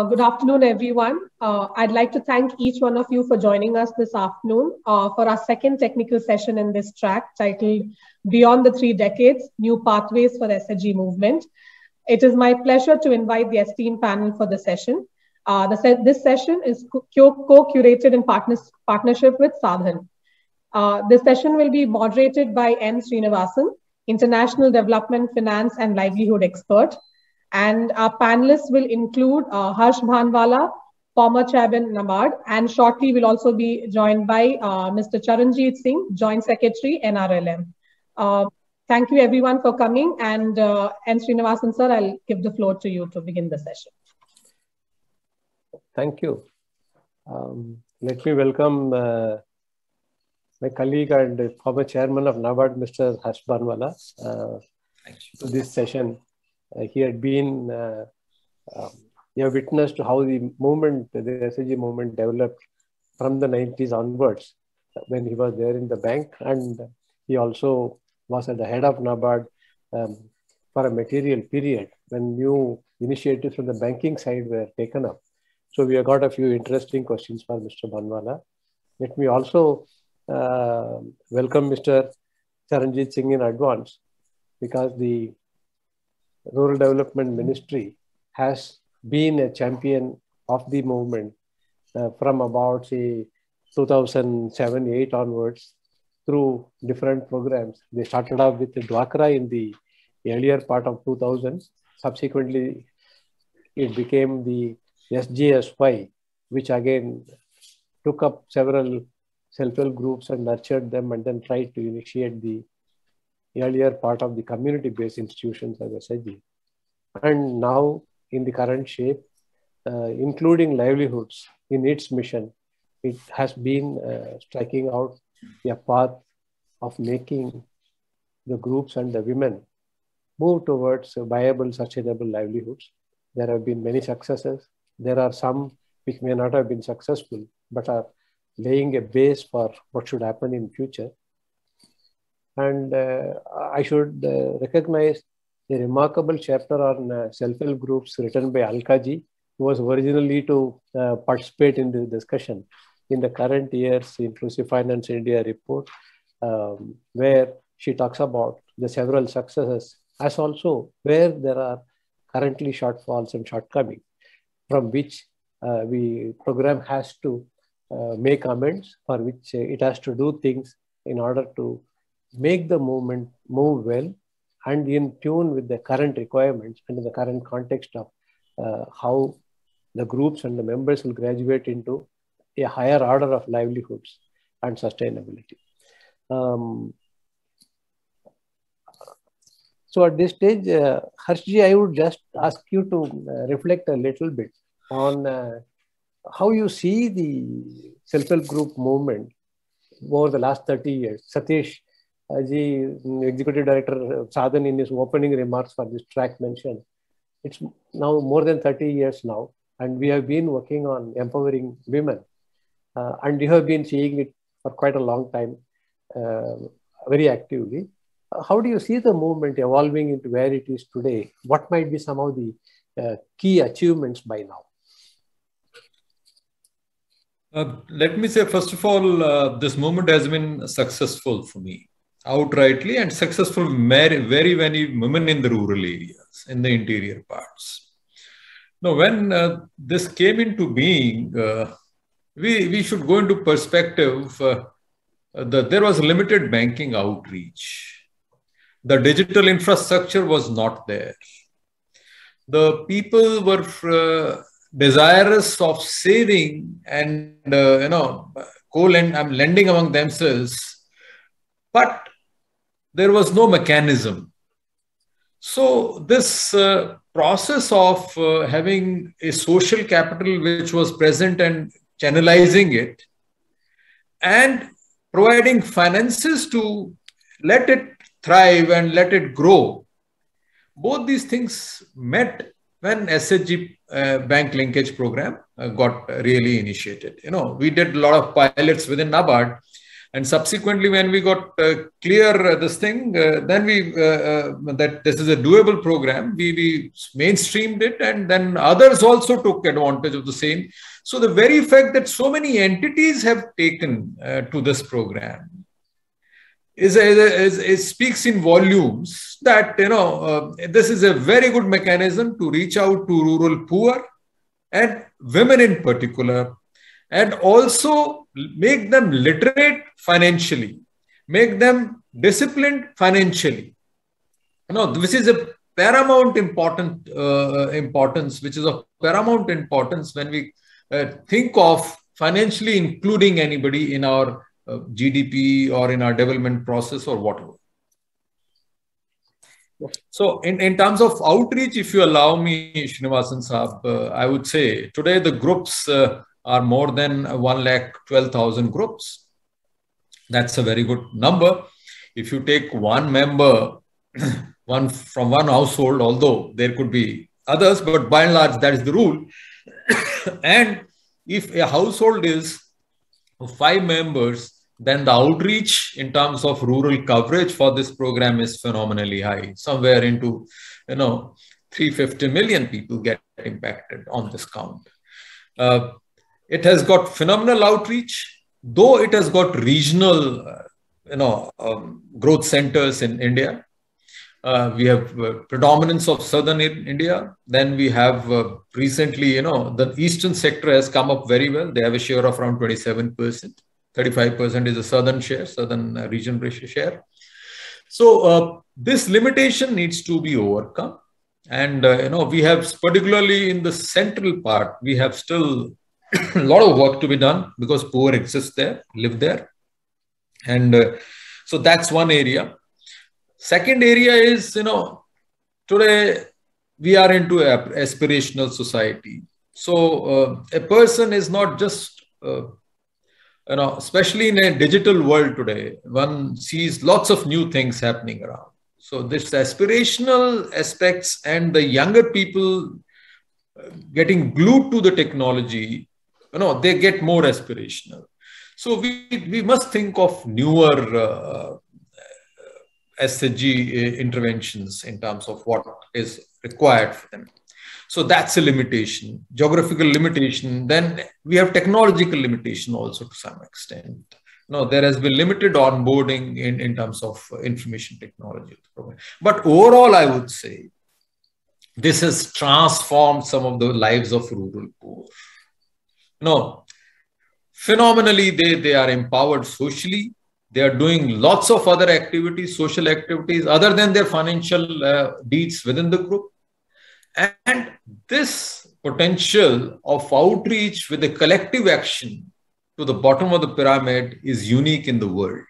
Good afternoon, everyone. I'd like to thank each one of you for joining us this afternoon for our second technical session in this track titled Beyond the Three Decades, New Pathways for the SHG Movement. It is my pleasure to invite the esteemed panel for the session. This session is co-curated in partnership with Sadhan. This session will be moderated by N. Srinivasan, International Development, Finance and Livelihood Expert. And our panelists will include Harsh Bhanwala, former chairman NABARD, and shortly we'll also be joined by Mr. Charanjit Singh, Joint Secretary, NRLM. Thank you everyone for coming, and N. Srinivasan sir, I'll give the floor to you to begin the session. Thank you. Let me welcome my colleague and former chairman of NABARD, Mr. Harsh Bhanwala, to this session. He had been, he have witnessed how the movement, the SHG movement developed from the 90s onwards when he was there in the bank, and he also was at the head of NABARD for a material period when new initiatives from the banking side were taken up. So we have got a few interesting questions for Mr. Bhanwala. Let me also welcome Mr. Charanjit Singh in advance, because the Rural Development Ministry has been a champion of the movement from about, say, 2007-8 onwards through different programs. They started off with the Dwakra in the earlier part of 2000. Subsequently, it became the SGSY, which again took up several self-help groups and nurtured them, and then tried to initiate the earlier part of the community-based institutions of SHG. And now in the current shape, including livelihoods in its mission, it has been striking out a path of making the groups and the women move towards viable, sustainable livelihoods. There have been many successes. There are some which may not have been successful, but are laying a base for what should happen in future. And I should recognize a remarkable chapter on self-help groups written by Alka-ji, who was originally to participate in this discussion in the current year's Inclusive Finance India report, where she talks about the several successes, as also where there are currently shortfalls and shortcomings, from which program has to make amends, for which it has to do things in order to make the movement move well and in tune with the current requirements and in the current context of how the groups and the members will graduate into a higher order of livelihoods and sustainability. So at this stage, Harshji, I would just ask you to reflect a little bit on how you see the self-help group movement over the last 30 years. Satish Ji, Executive Director of Sadhan, in his opening remarks for this track mentioned, it's now more than 30 years now, and we have been working on empowering women. And you have been seeing it for quite a long time, very actively. How do you see the movement evolving into where it is today? What might be some of the key achievements by now? Let me say, first of all, this movement has been successful for me, outrightly, and successful very many women in the rural areas, in the interior parts. Now, when this came into being, we should go into perspective. There was limited banking outreach. The digital infrastructure was not there. The people were desirous of saving and lending among themselves, but there was no mechanism. So this process of having a social capital which was present and channelizing it and providing finances to let it thrive and let it grow, both these things met when SHG bank linkage program got really initiated. We did a lot of pilots within NABARD, And subsequently, when we got clear this thing, then we that this is a doable program, we mainstreamed it, and then others also took advantage of the same. So the very fact that so many entities have taken to this program speaks in volumes that this is a very good mechanism to reach out to rural poor and women in particular, and also make them literate financially, make them disciplined financially. This is a paramount importance, which is of paramount importance when we think of financially including anybody in our GDP or in our development process or whatever. So in terms of outreach, if you allow me, Srinivasan Saab, I would say today the groups are more than 1,12,000 groups. That's a very good number. If you take one member, from one household, although there could be others, but by and large, that is the rule. And if a household is 5 members, then the outreach in terms of rural coverage for this program is phenomenally high. Somewhere into, 350 million people get impacted on this count. It has got phenomenal outreach, though it has got regional, growth centers in India. We have predominance of southern India. Then we have recently, the eastern sector has come up very well. They have a share of around 27%. 35% is the southern share, southern region share. So this limitation needs to be overcome. And, we have, particularly in the central part, we have still a lot of work to be done because poor exists there, live there. And so that's one area. Second area is, today we are into an aspirational society. So a person is not just, especially in a digital world today, one sees lots of new things happening around. So this aspirational aspects and the younger people getting glued to the technology, they get more aspirational. So we must think of newer SHG interventions in terms of what is required for them. So that's a limitation, geographical limitation. Then we have technological limitation also to some extent. There has been limited onboarding in terms of information technology. But overall, I would say this has transformed some of the lives of rural poor. Phenomenally, they are empowered socially. They are doing lots of other activities, social activities, other than their financial deeds within the group. And this potential of outreach with a collective action to the bottom of the pyramid is unique in the world.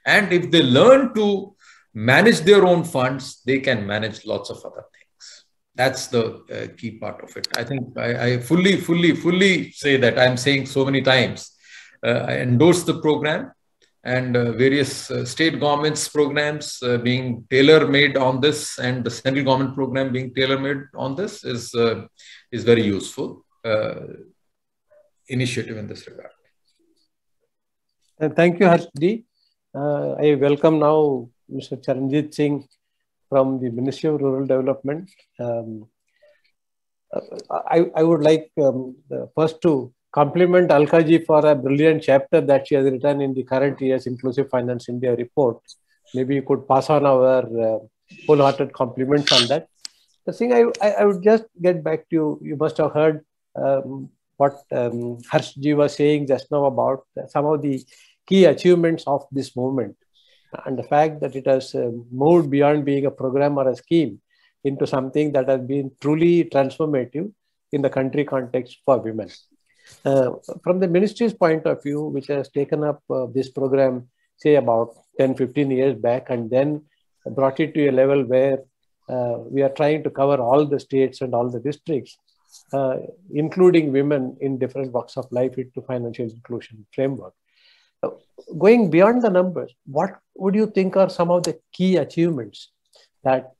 And if they learn to manage their own funds, they can manage lots of other things. That's the key part of it. I think I fully say that I'm saying so many times. I endorse the program. And various state governments programs being tailor-made on this, and the central government program being tailor-made on this is very useful initiative in this regard. Thank you, Harshji. I welcome now Mr. Charanjit Singh from the Ministry of Rural Development. I would like first to compliment Alka ji for a brilliant chapter that she has written in the current year's Inclusive Finance India report. Maybe you could pass on our wholehearted compliments on that. The thing I would just get back to you, you must have heard what Harsh ji was saying just now about some of the key achievements of this movement and the fact that it has moved beyond being a program or a scheme into something that has been truly transformative in the country context for women. From the ministry's point of view, which has taken up this program, say about 10-15 years back, and then brought it to a level where we are trying to cover all the states and all the districts, including women in different walks of life into financial inclusion framework. Going beyond the numbers, what would you think are some of the key achievements that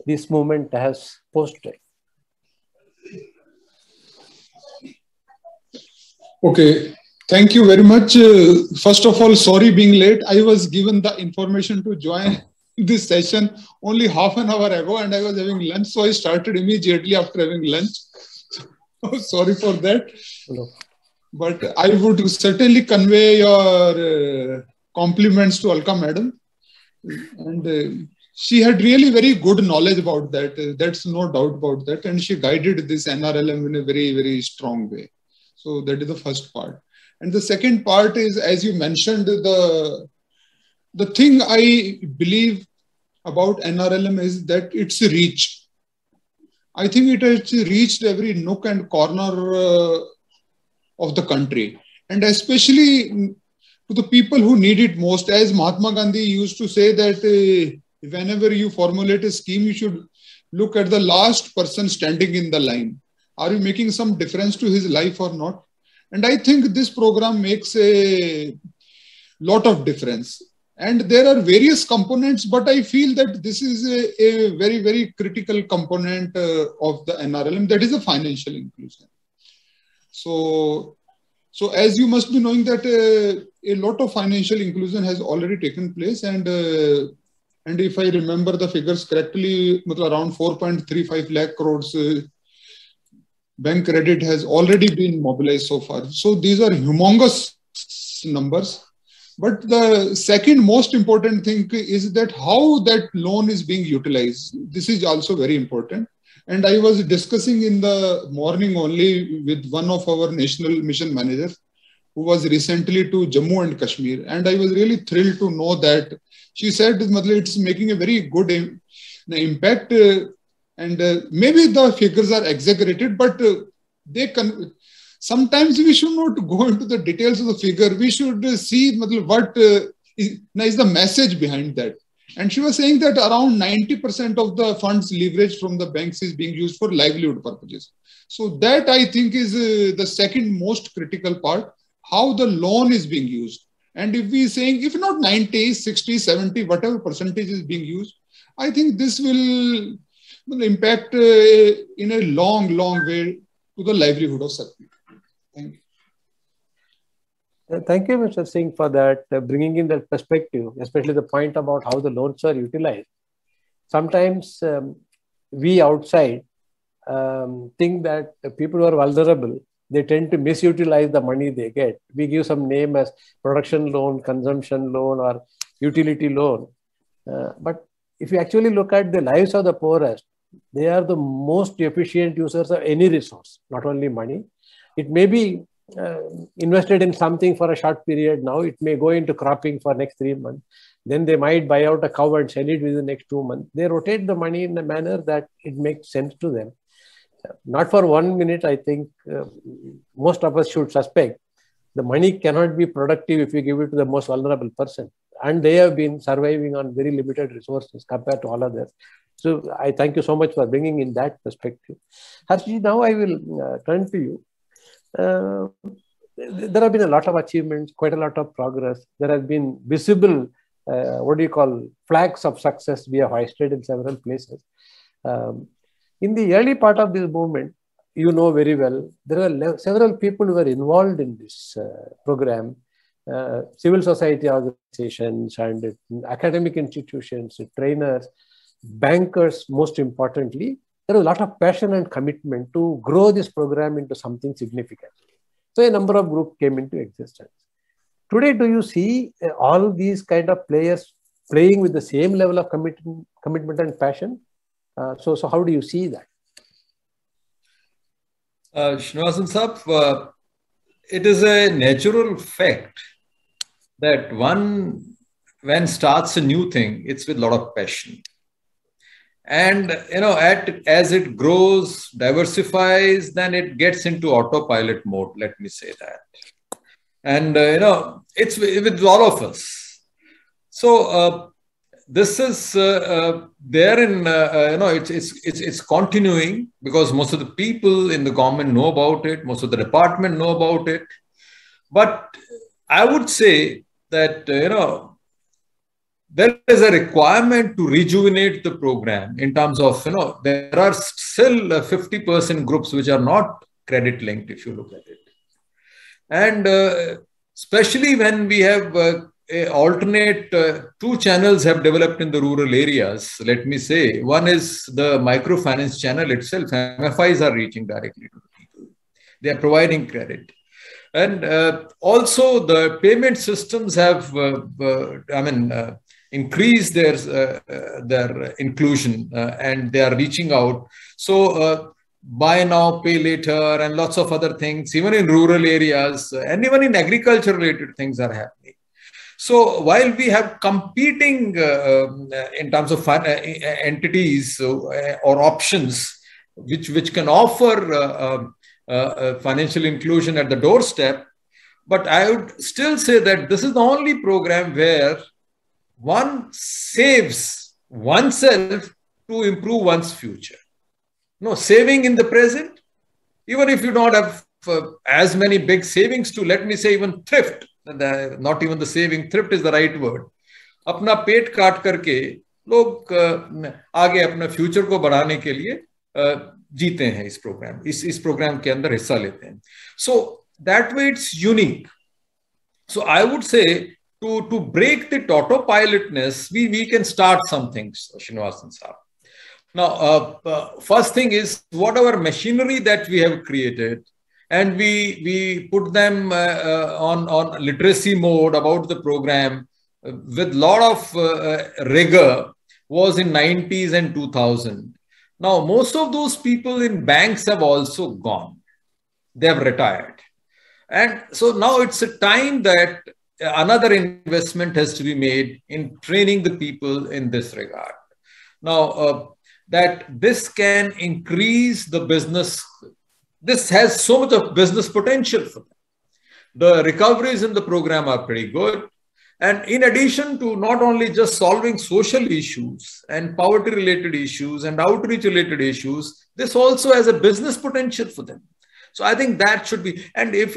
this movement has posted? Okay, Thank you very much. First of all, sorry being late. I was given the information to join this session only half an hour ago and I was having lunch. So I started immediately after having lunch. Sorry for that. Hello. But I would certainly convey your compliments to Alka madam. And she had really very good knowledge about that. That's no doubt about that. And she guided this NRLM in a very, very strong way. So that is the first part. And the second part is, as you mentioned, the thing I believe about NRLM is that it's reach. I think it has reached every nook and corner of the country. And especially to the people who need it most. As Mahatma Gandhi used to say that whenever you formulate a scheme, you should look at the last person standing in the line. Are you making some difference to his life or not? And I think this program makes a lot of difference. And there are various components, but I feel that this is a very, very critical component of the NRLM, that is a financial inclusion. So as you must be knowing that a lot of financial inclusion has already taken place. And if I remember the figures correctly, around 4.35 lakh crores bank credit has already been mobilized so far. So these are humongous numbers. But the second most important thing is that how that loan is being utilized. This is also very important. And I was discussing in the morning only with one of our national mission managers who was recently to Jammu and Kashmir. And I was really thrilled to know that she said it's making a very good impact. And maybe the figures are exaggerated, but sometimes we should not go into the details of the figure. We should see what is the message behind that. And she was saying that around 90% of the funds leveraged from the banks is being used for livelihood purposes. So that I think is the second most critical part, how the loan is being used. And if we saying, if not 90, 60, 70, whatever percentage is being used, I think this will impact in a long, long way to the livelihood of such people. Thank you. Thank you, Mr. Singh, for that, bringing in that perspective, especially the point about how the loans are utilized. Sometimes we outside think that people who are vulnerable, they tend to misutilize the money they get. We give some name as production loan, consumption loan, or utility loan. But if you actually look at the lives of the poorest, they are the most efficient users of any resource, not only money. It may be invested in something for a short period now. It may go into cropping for next 3 months. Then they might buy out a cow and sell it within the next 2 months. They rotate the money in a manner that it makes sense to them. Not for 1 minute, I think most of us should suspect the money cannot be productive if you give it to the most vulnerable person. And they have been surviving on very limited resources compared to all others. So I thank you so much for bringing in that perspective. Harshji, now I will turn to you. There have been a lot of achievements, quite a lot of progress. There has been visible, flags of success we have hoisted in several places. In the early part of this movement, you know very well, there were several people who were involved in this program, civil society organizations and academic institutions, trainers, bankers, most importantly. There was a lot of passion and commitment to grow this program into something significant. So a number of groups came into existence. Today, do you see all these kind of players playing with the same level of commitment and passion? So how do you see that? Srinivasan Saab, it is a natural fact that when starts a new thing, it's with a lot of passion. And, as it grows, diversifies, then it gets into autopilot mode, let me say that. And, it's with all of us. So, this is it's continuing because most of the people in the government know about it. Most of the department know about it. But I would say that, there is a requirement to rejuvenate the program in terms of, there are still 50% groups which are not credit linked, if you look at it. And especially when we have alternate two channels have developed in the rural areas, let me say. One is the microfinance channel itself. MFIs are reaching directly to the people. They are providing credit. And also the payment systems have, increased their inclusion and they are reaching out. So buy now, pay later, and lots of other things, even in rural areas, and even in agriculture related things are happening. So while we have competing in terms of entities or options which can offer financial inclusion at the doorstep, but I would still say that this is the only program where one saves oneself to improve one's future. No, saving in the present, even if you don't have as many big savings to, let me say, even thrift, not even the saving, thrift is the right word. अपना पेट काट करके लोग आगे अपना future को बढ़ाने के लिए जीते हैं इस प्रोग्राम के अंदर हिस्सा लेते हैं. So that way it's unique. So I would say to break the autopilotness, we can start some things, Srinivasan Saab. Now, first thing is whatever machinery that we have created, and we put them on literacy mode about the program with lot of rigor was in 90s and 2000. Now, most of those people in banks have also gone. They have retired. And so now it's a time that another investment has to be made in training the people in this regard. Now, that this can increase the business. This has so much of business potential for them. The recoveries in the program are pretty good. And in addition to not only just solving social issues and poverty-related issues and outreach-related issues, this also has a business potential for them. So I think that should be. And if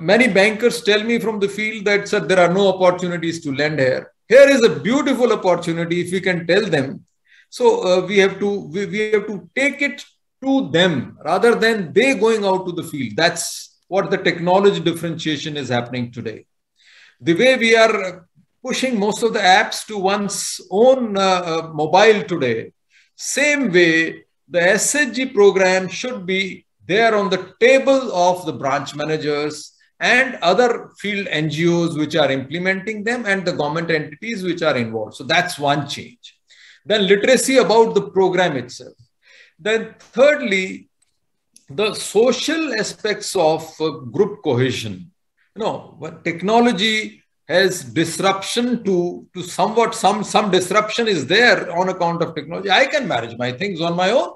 many bankers tell me from the field that, sir, there are no opportunities to lend here. Here is a beautiful opportunity if we can tell them. So we have to take it to them rather than they going out to the field. That's what the technology differentiation is happening today. The way we are pushing most of the apps to one's own mobile today, same way the SHG program should be there on the table of the branch managers and other field NGOs which are implementing them and the government entities which are involved. So that's one change. Then literacy about the program itself. Then thirdly, the social aspects of group cohesion. When technology has disruption to somewhat, some disruption is there on account of technology. I can manage my things on my own.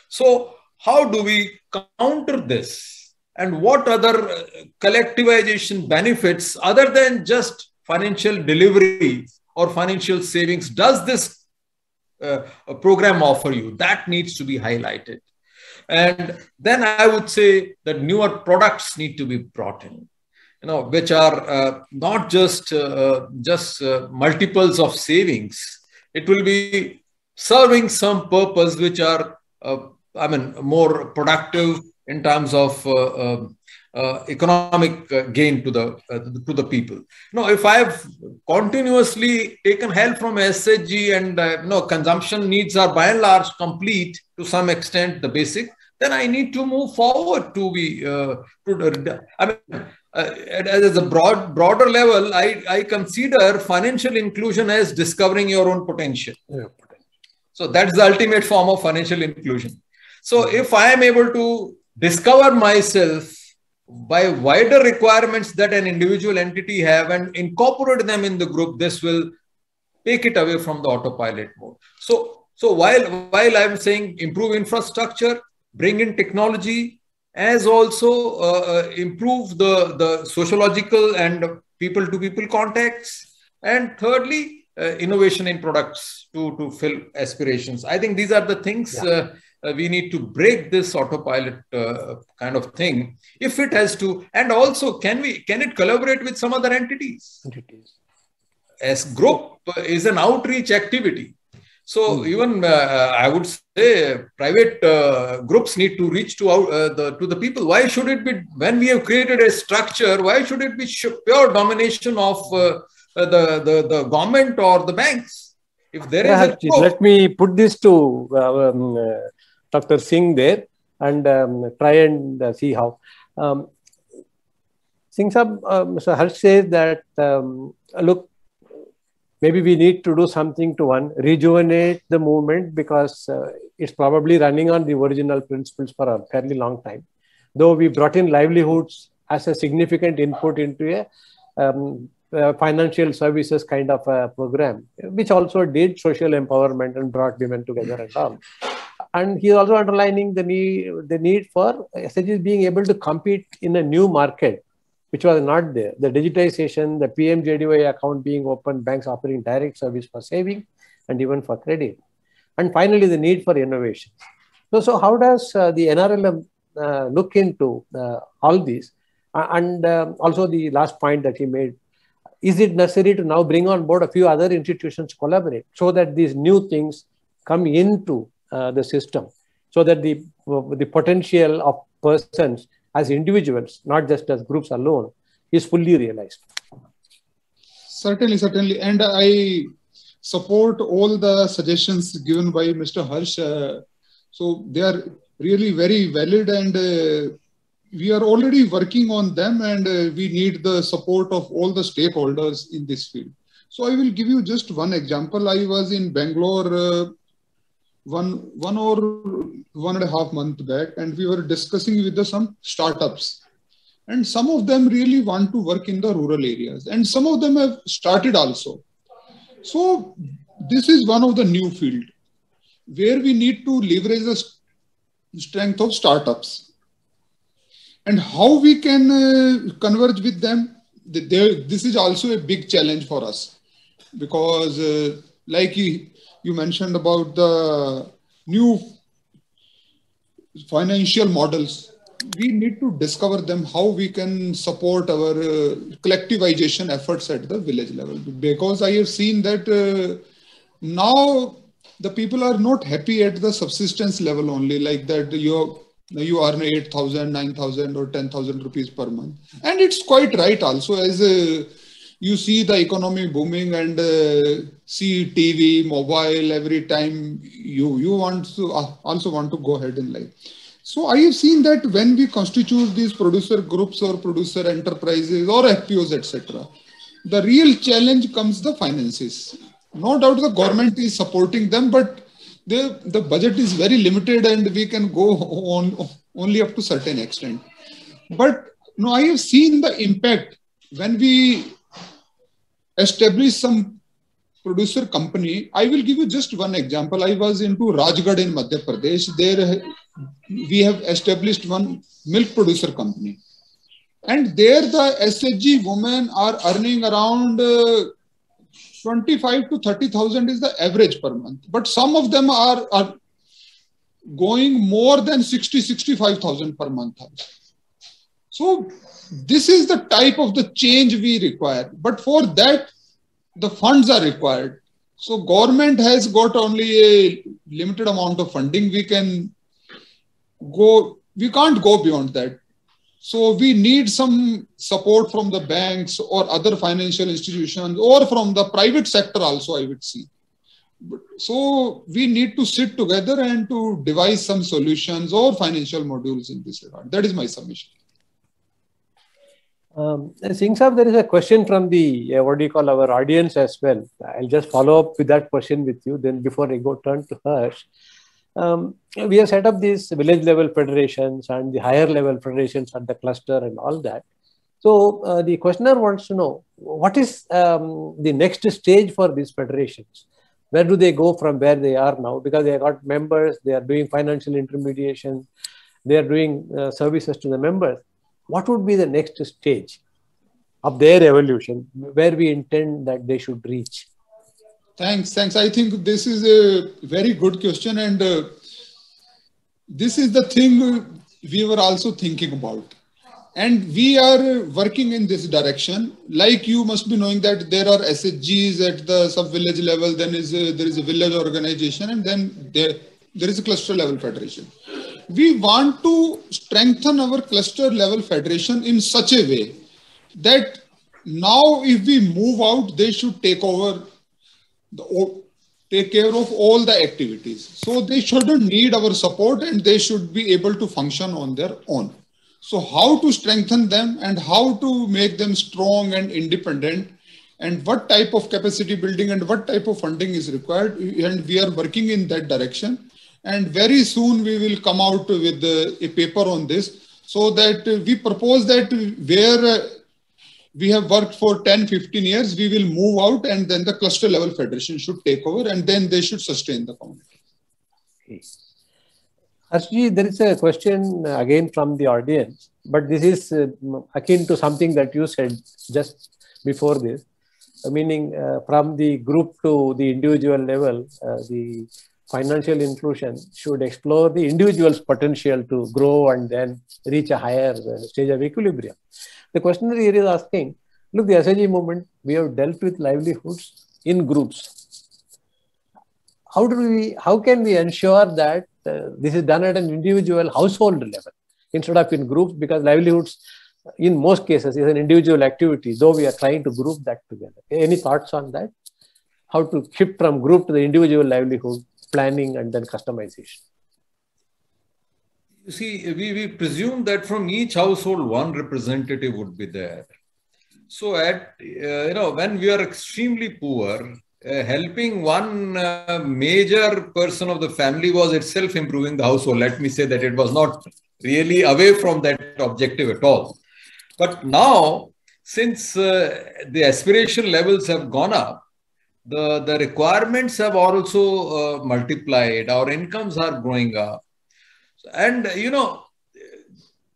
So how do we counter this? And what other collectivization benefits other than just financial delivery or financial savings does this program offer you? That needs to be highlighted. And then I would say that newer products need to be brought in, which are not just multiples of savings. It will be serving some purpose which are, more productive in terms of economic gain to the people. If I have continuously taken help from SHG and consumption needs are by and large complete to some extent, the basic, then I need to move forward to be as a broader level. I consider financial inclusion as discovering your own potential. Yeah. So that's the ultimate form of financial inclusion. So if I am able to discover myself by wider requirements that an individual entity have and incorporate them in the group, this will take it away from the autopilot mode. So while I'm saying improve infrastructure, bring in technology, as also improve the sociological and people-to-people contacts, and thirdly, innovation in products to fill aspirations. I think these are the things. Yeah. We need to break this autopilot kind of thing if it has to. And also, can it collaborate with some other entities? As group is an outreach activity. So even I would say private groups need to reach to the people. Why should it be, when we have created a structure, why should it be pure domination of the government or the banks? If there is let me put this to Dr. Singh there and try and see how. Singh Sahab, Mr. Harsh says that, look, maybe we need to do something to rejuvenate the movement, because it's probably running on the original principles for a fairly long time. Though we brought in livelihoods as a significant input into a financial services kind of a program, which also did social empowerment and brought women together and all. And he's also underlining the need for SHGs being able to compete in a new market, which was not there. The digitization, the PMJDY account being opened, banks offering direct service for saving and even for credit. And finally, the need for innovation. So how does the NRLM look into all these? And also the last point that he made, is it necessary to now bring on board a few other institutions to collaborate so that these new things come into the system, so that the potential of persons as individuals, not just as groups alone, is fully realized? Certainly, certainly. And I support all the suggestions given by Mr. Harsh. So they are really very valid, and we are already working on them, and we need the support of all the stakeholders in this field. So I will give you just one example. I was in Bangalore one or 1.5 months back, and we were discussing with some startups, and some of them really want to work in the rural areas, and some of them have started also. So this is one of the new field where we need to leverage the strength of startups, and how we can converge with them. This is also a big challenge for us, because like you mentioned about the new financial models, we need to discover them, how we can support our collectivization efforts at the village level. Because I have seen that now the people are not happy at the subsistence level only, like that you earn 8,000, 9,000 or 10,000 rupees per month. And it's quite right also, as you see the economy booming and see TV, mobile every time, you want to also want to go ahead in life. So I have seen that when we constitute these producer groups or producer enterprises or FPOs, etc., the real challenge comes the finances. No doubt the government is supporting them, but the budget is very limited and we can go on only up to certain extent. But no, I have seen the impact when we establish some producer company. I will give you just one example. I was into Rajgarh in Madhya Pradesh. There we have established one milk producer company. And there the SHG women are earning around 25 to 30,000 is the average per month. But some of them are going more than 60, 65,000 per month. So this is the type of the change we require. But for that, the funds are required. So government has got only a limited amount of funding. We can't go beyond that. So we need some support from the banks or other financial institutions or from the private sector also, I would see. So we need to sit together and to devise some solutions or financial modules in this regard. That is my submission. Singh Sahab, there is a question from the, our audience as well. I'll just follow up with that question with you. Then before I turn to Harsh, we have set up these village level federations and the higher level federations at the cluster and all that. So the questioner wants to know, what is the next stage for these federations? Where do they go from where they are now? Because they have got members, they are doing financial intermediation, they are doing services to the members. What would be the next stage of their evolution, where we intend that they should reach? Thanks. I think this is a very good question, and this is the thing we were also thinking about. And we are working in this direction. Like you must be knowing that there are SHGs at the sub-village level, then there is a village organization, and then there is a cluster level federation. We want to strengthen our cluster level federation in such a way that now if we move out, they should take over, take care of all the activities. So they shouldn't need our support and they should be able to function on their own. So how to strengthen them and how to make them strong and independent, and what type of capacity building and what type of funding is required. And we are working in that direction. And very soon we will come out with a paper on this, so that we propose that where we have worked for 10, 15 years, we will move out and then the cluster level federation should take over and then they should sustain the community. Okay. Harshji, there is a question again from the audience, but this is akin to something that you said just before this, meaning from the group to the individual level, the financial inclusion should explore the individual's potential to grow and then reach a higher stage of equilibrium. The questioner here is asking, look, the SHG movement, we have dealt with livelihoods in groups. How can we ensure that this is done at an individual household level instead of in groups? Because livelihoods in most cases is an individual activity, though we are trying to group that together. Any thoughts on that? How to shift from group to the individual livelihood planning and then customization? You see, we presume that from each household, one representative would be there. So when we are extremely poor, helping one major person of the family was itself improving the household. Let me say that it was not really away from that objective at all. But now, since the aspiration levels have gone up, the requirements have also multiplied. Our incomes are growing up. And,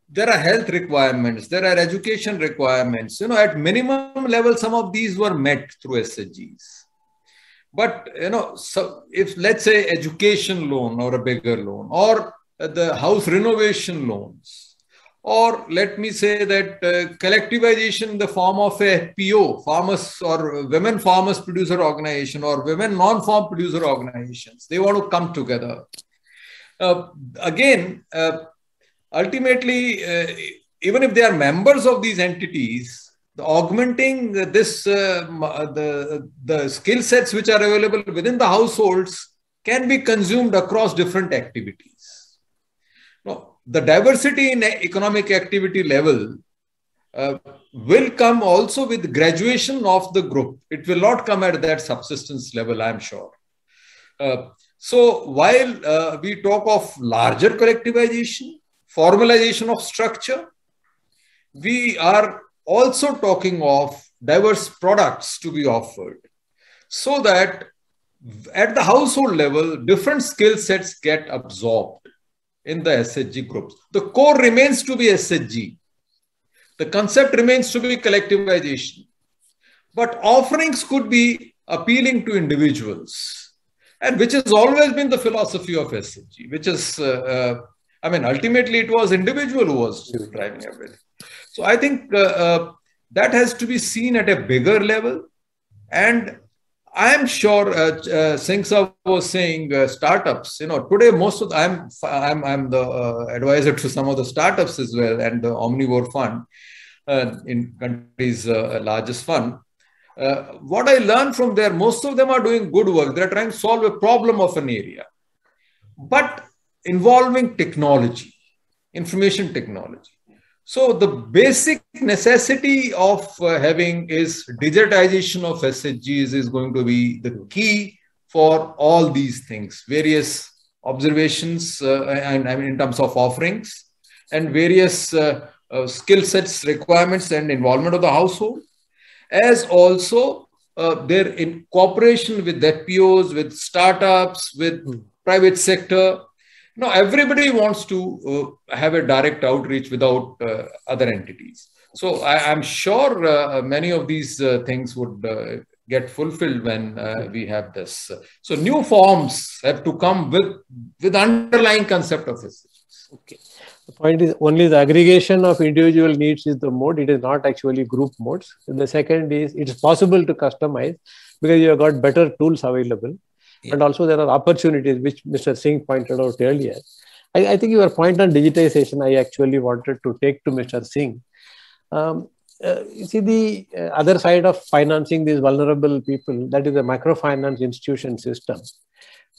there are health requirements, there are education requirements. At minimum level, some of these were met through SHGs. But, so if let's say education loan or a bigger loan, or the house renovation loans, or let me say that collectivization in the form of a FPO, farmers or women farmers producer organization, or women non-farm producer organizations, they want to come together. Ultimately, even if they are members of these entities, augmenting this, the skill sets which are available within the households can be consumed across different activities. Now, the diversity in economic activity level will come also with graduation of the group. It will not come at that subsistence level, I'm sure. So while we talk of larger collectivization, formalization of structure, we are also talking of diverse products to be offered, so that at the household level, different skill sets get absorbed in the SHG groups. The core remains to be SHG. The concept remains to be collectivization. But offerings could be appealing to individuals, and which has always been the philosophy of SHG, which is, ultimately it was individual who was driving everything. So I think that has to be seen at a bigger level. And I am sure Singh Saab was saying startups, today most of I'm the advisor to some of the startups as well, and the Omnivore Fund, in country's largest fund. What I learned from there, most of them are doing good work. They're trying to solve a problem of an area, but involving technology, information technology. So the basic necessity of having is digitization of SHGs is going to be the key for all these things, various observations, in terms of offerings, and various skill sets, requirements, and involvement of the household, as also their in cooperation with FPOs, with startups, with private sector. No, everybody wants to have a direct outreach without other entities. So I'm sure many of these things would get fulfilled when we have this. So new forms have to come with underlying concept of this. Okay. The point is only the aggregation of individual needs is the mode. It is not actually group modes. And the second is it is possible to customize because you have got better tools available. Yeah. And also there are opportunities which Mr. Singh pointed out earlier. I think your point on digitization, I actually wanted to take to Mr. Singh. You see the other side of financing these vulnerable people, that is the microfinance institution system.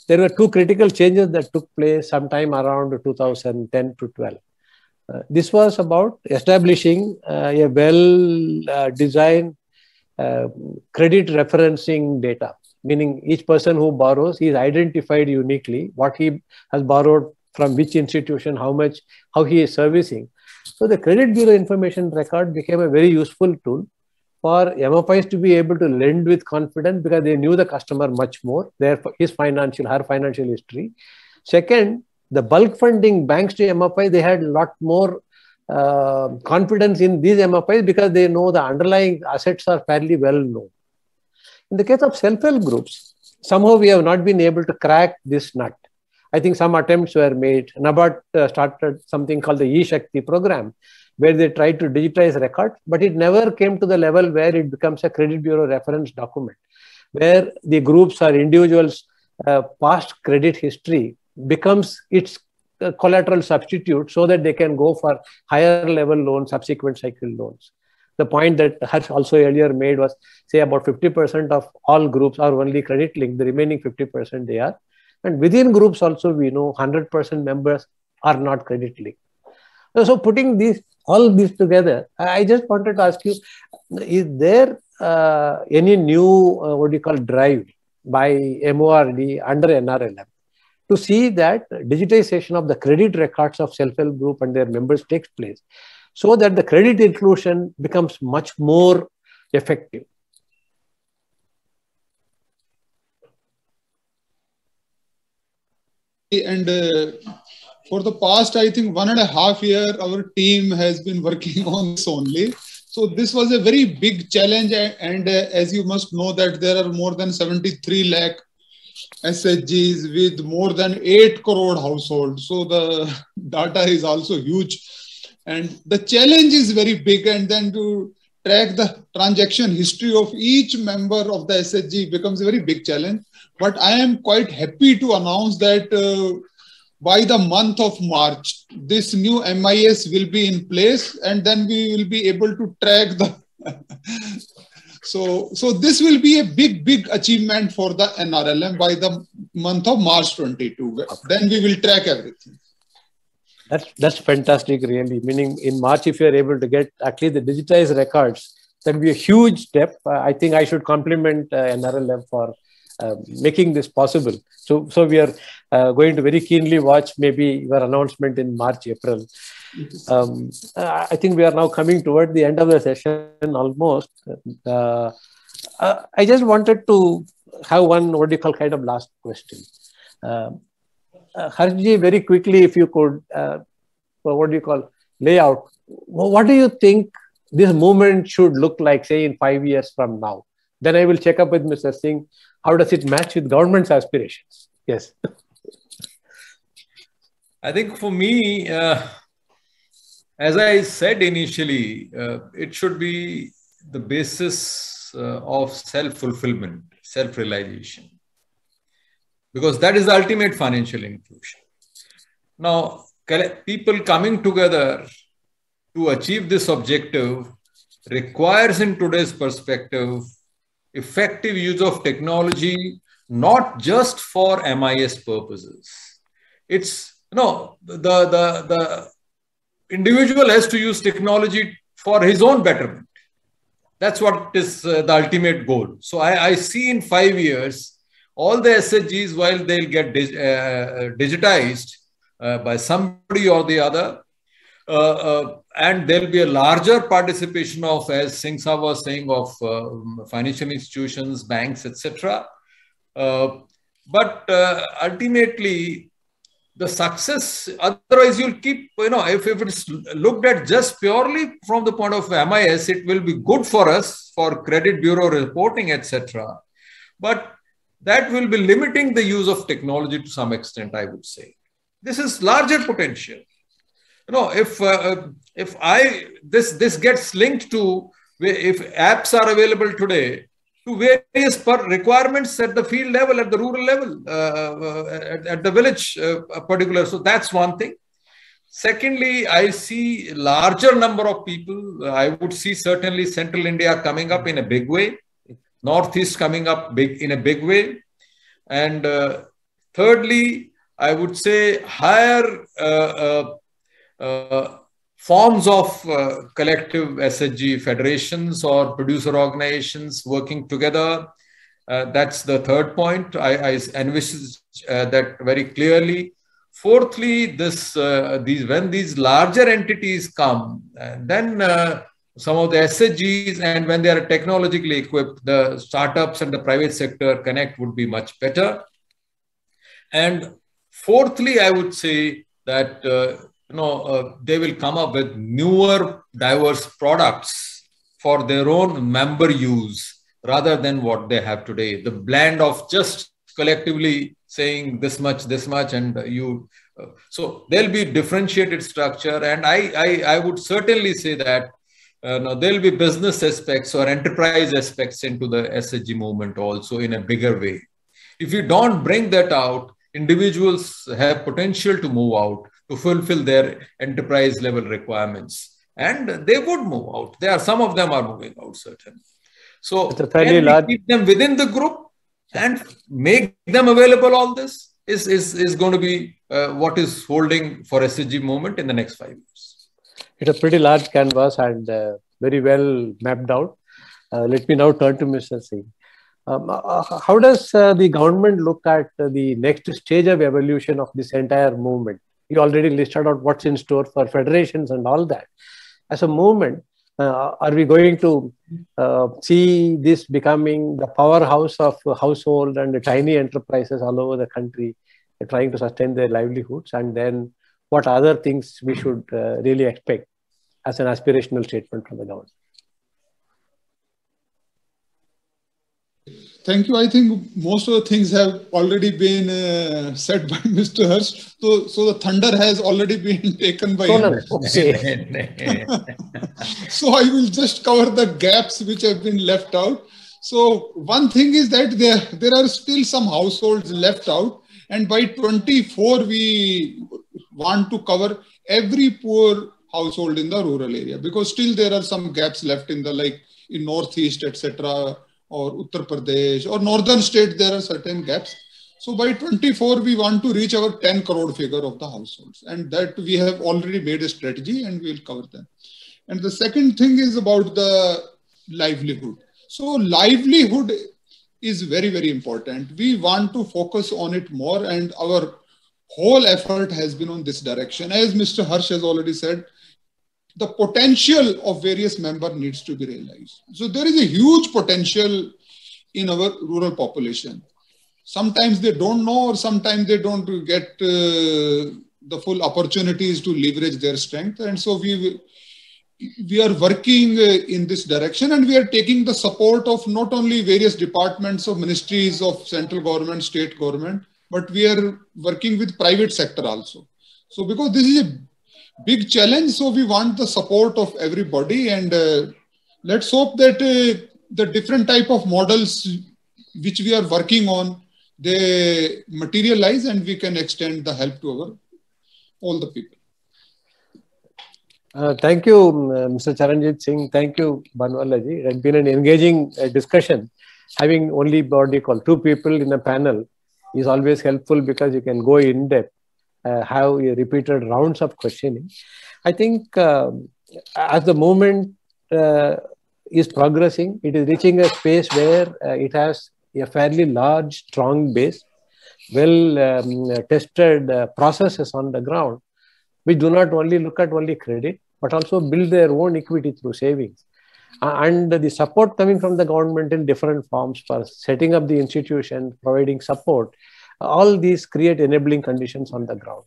There were two critical changes that took place sometime around 2010 to 12. This was about establishing a well-designed credit referencing data, meaning each person who borrows is identified uniquely, what he has borrowed from which institution, how much, how he is servicing. So the credit bureau information record became a very useful tool for MFIs to be able to lend with confidence because they knew the customer much more, her financial history. Second, the bulk funding banks to MFIs, they had a lot more confidence in these MFIs because they know the underlying assets are fairly well known. In the case of self-help groups, somehow we have not been able to crack this nut. I think some attempts were made. NABARD started something called the E-Shakti program, where they tried to digitize records, but it never came to the level where it becomes a credit bureau reference document, where the groups or individuals' past credit history becomes its collateral substitute so that they can go for higher level loans, subsequent cycle loans. The point that Harsh also earlier made was, say, about 50% of all groups are only credit linked, the remaining 50% they are. And within groups also, we know 100% members are not credit linked. So putting all these together, I just wanted to ask you, is there any new, drive by MORD under NRLM to see that digitization of the credit records of self-help group and their members takes place so that the credit inclusion becomes much more effective? And for the past, I think 1.5 years, our team has been working on this only. So this was a very big challenge. And as you must know that there are more than 73 lakh SHGs with more than 8 crore households. So the data is also huge. And the challenge is very big. And then to track the transaction history of each member of the SHG becomes a very big challenge. But I am quite happy to announce that by the month of March, this new MIS will be in place, and then we will be able to track the. So this will be a big achievement for the NRLM by the month of March 22. Then we will track everything. That's fantastic, really. Meaning in March, if you are able to get at least the digitized records, that will be a huge step. I think I should compliment NRLM for making this possible. So we are going to very keenly watch maybe your announcement in March, April. I think we are now coming toward the end of the session almost. I just wanted to have one kind of last question. Harshji, very quickly, if you could, lay out, what do you think this movement should look like, say, in 5 years from now? Then I will check up with Mr. Singh. How does it match with government's aspirations? Yes. I think for me, as I said initially, it should be the basis of self-fulfillment, self-realization, because that is the ultimate financial inclusion. Now, people coming together to achieve this objective requires, in today's perspective, effective use of technology, not just for MIS purposes. It's, the individual has to use technology for his own betterment. That's what is the ultimate goal. So I see in 5 years, all the SHGs, while they'll get digitized by somebody or the other, and there'll be a larger participation of, as Singh Saab was saying, of financial institutions, banks, etc. But ultimately, the success, otherwise you'll keep, if it's looked at just purely from the point of MIS, it will be good for us for credit bureau reporting, etc. But that will be limiting the use of technology to some extent, I would say. This is larger potential. this gets linked to, if apps are available today, to various requirements at the field level, at the rural level, at the village particular. So that's one thing. Secondly, I see larger number of people. I would see certainly Central India coming up in a big way, Northeast coming up in a big way. And thirdly, I would say higher forms of collective SHG federations or producer organizations working together. That's the third point. I envisage that very clearly. Fourthly, when these larger entities come, then some of the SHGs, and when they are technologically equipped, the startups and the private sector connect would be much better. And fourthly, I would say that they will come up with newer, diverse products for their own member use rather than what they have today. The blend of just collectively saying this much, and so there'll be differentiated structure. And I would certainly say that there'll be business aspects or enterprise aspects into the SHG movement also in a bigger way. If you don't bring that out, individuals have potential to move out, to fulfill their enterprise level requirements. And they would move out. Some of them are moving out, certainly. So can we keep them within the group and make them available? All this is going to be what is holding for SHG movement in the next 5 years. It's a pretty large canvas and very well mapped out. Let me now turn to Mr. Singh. How does the government look at the next stage of evolution of this entire movement? You already listed out what's in store for federations and all that. As a movement, are we going to see this becoming the powerhouse of household and tiny enterprises all over the country trying to sustain their livelihoods? And then what other things we should really expect as an aspirational statement from the government? Thank you. I think most of the things have already been said by Mr. Harsh. So the thunder has already been taken by him. So I will just cover the gaps which have been left out. So one thing is that there are still some households left out. And by 24, we want to cover every poor household in the rural area, because still there are some gaps left in in Northeast, etc., or Uttar Pradesh or northern states. There are certain gaps. So by 24, we want to reach our 10 crore figure of the households, and that we have already made a strategy and we will cover them. And the second thing is about the livelihood. So livelihood is very, very important. We want to focus on it more, and our whole effort has been on this direction. As Mr. Harsh has already said, the potential of various members needs to be realized. So there is a huge potential in our rural population. Sometimes they don't know, or sometimes they don't get the full opportunities to leverage their strength. And so we are working in this direction, and we are taking the support of not only various departments of ministries of central government, state government, but we are working with private sector also. So because this is a big challenge, so we want the support of everybody, and let's hope that the different type of models which we are working on, they materialize and we can extend the help to all the people. Thank you, Mr. Charanjit Singh. Thank you, Banwala ji. It has been an engaging discussion. Having only what you call two people in a panel is always helpful, because you can go in depth, have repeated rounds of questioning. I think as the movement is progressing, it is reaching a space where it has a fairly large, strong base, tested processes on the ground, which do not only look at only credit, but also build their own equity through savings. And the support coming from the government in different forms for setting up the institution, providing support, all these create enabling conditions on the ground.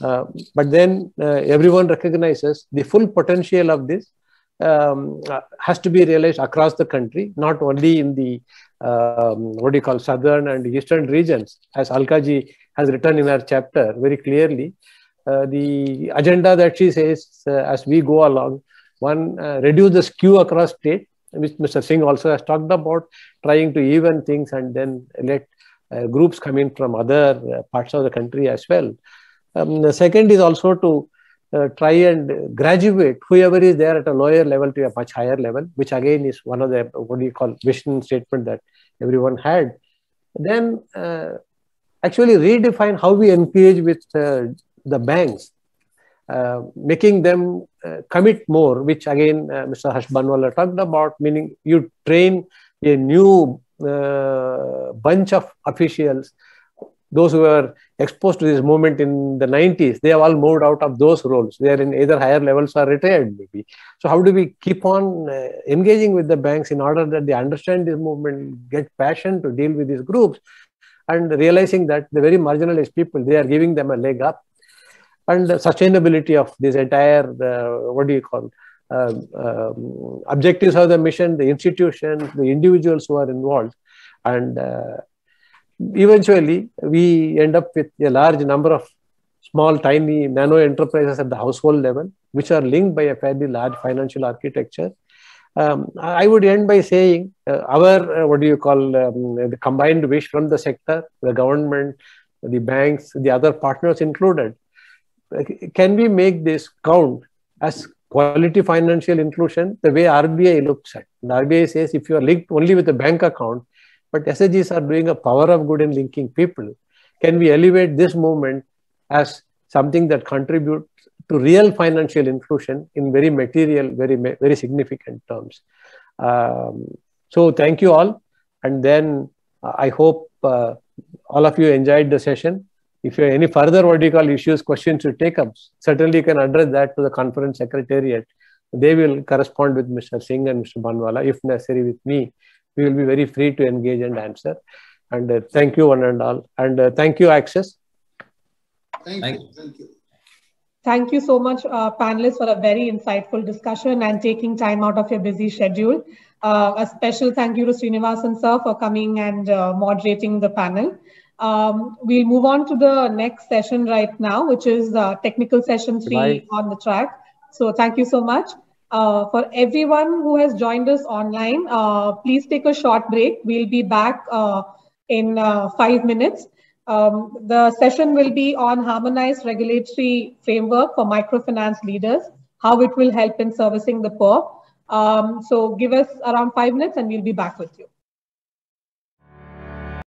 But then everyone recognizes the full potential of this has to be realized across the country, not only in the southern and eastern regions, as Alka ji has written in her chapter very clearly. the agenda that she says as we go along. One, reduce the skew across state, which Mr. Singh also has talked about, trying to even things and then let groups come in from other parts of the country as well. The second is also to try and graduate whoever is there at a lower level to a much higher level, which again is one of the, what do you call, vision statement that everyone had. Then actually redefine how we engage with the banks, making them commit more, which again Mr. Harsh Banwala talked about, meaning you train a new bunch of officials. Those who were exposed to this movement in the 90s, they have all moved out of those roles. They are in either higher levels or retired maybe. So how do we keep on engaging with the banks in order that they understand this movement, get passion to deal with these groups, and realizing that the very marginalized people, they are giving them a leg up. And the sustainability of this entire, what do you call, objectives of the mission, the institutions, the individuals who are involved. And eventually, we end up with a large number of small, tiny nano enterprises at the household level, which are linked by a fairly large financial architecture. I would end by saying our, what do you call, the combined wish from the sector, the government, the banks, the other partners included. Can we make this count as quality financial inclusion the way RBI looks at? The RBI says if you are linked only with a bank account, but SHGs are doing a power of good in linking people, can we elevate this movement as something that contributes to real financial inclusion in very material, very significant terms? So thank you all. And then I hope all of you enjoyed the session. If you have any further, what do you call, issues, questions to take up, certainly you can address that to the conference secretariat. They will correspond with Mr. Singh and Mr. Banwala, if necessary with me. We will be very free to engage and answer. And thank you one and all. And thank you, Access. Thank you. Thank you. Thank you so much, panelists, for a very insightful discussion and taking time out of your busy schedule. A special thank you to Srinivasan sir for coming and moderating the panel. We'll move on to the next session right now, which is technical session 3 on the track. So thank you so much. For everyone who has joined us online, please take a short break. We'll be back in 5 minutes. The session will be on harmonized regulatory framework for microfinance leaders, how it will help in servicing the poor. So give us around 5 minutes and we'll be back with you.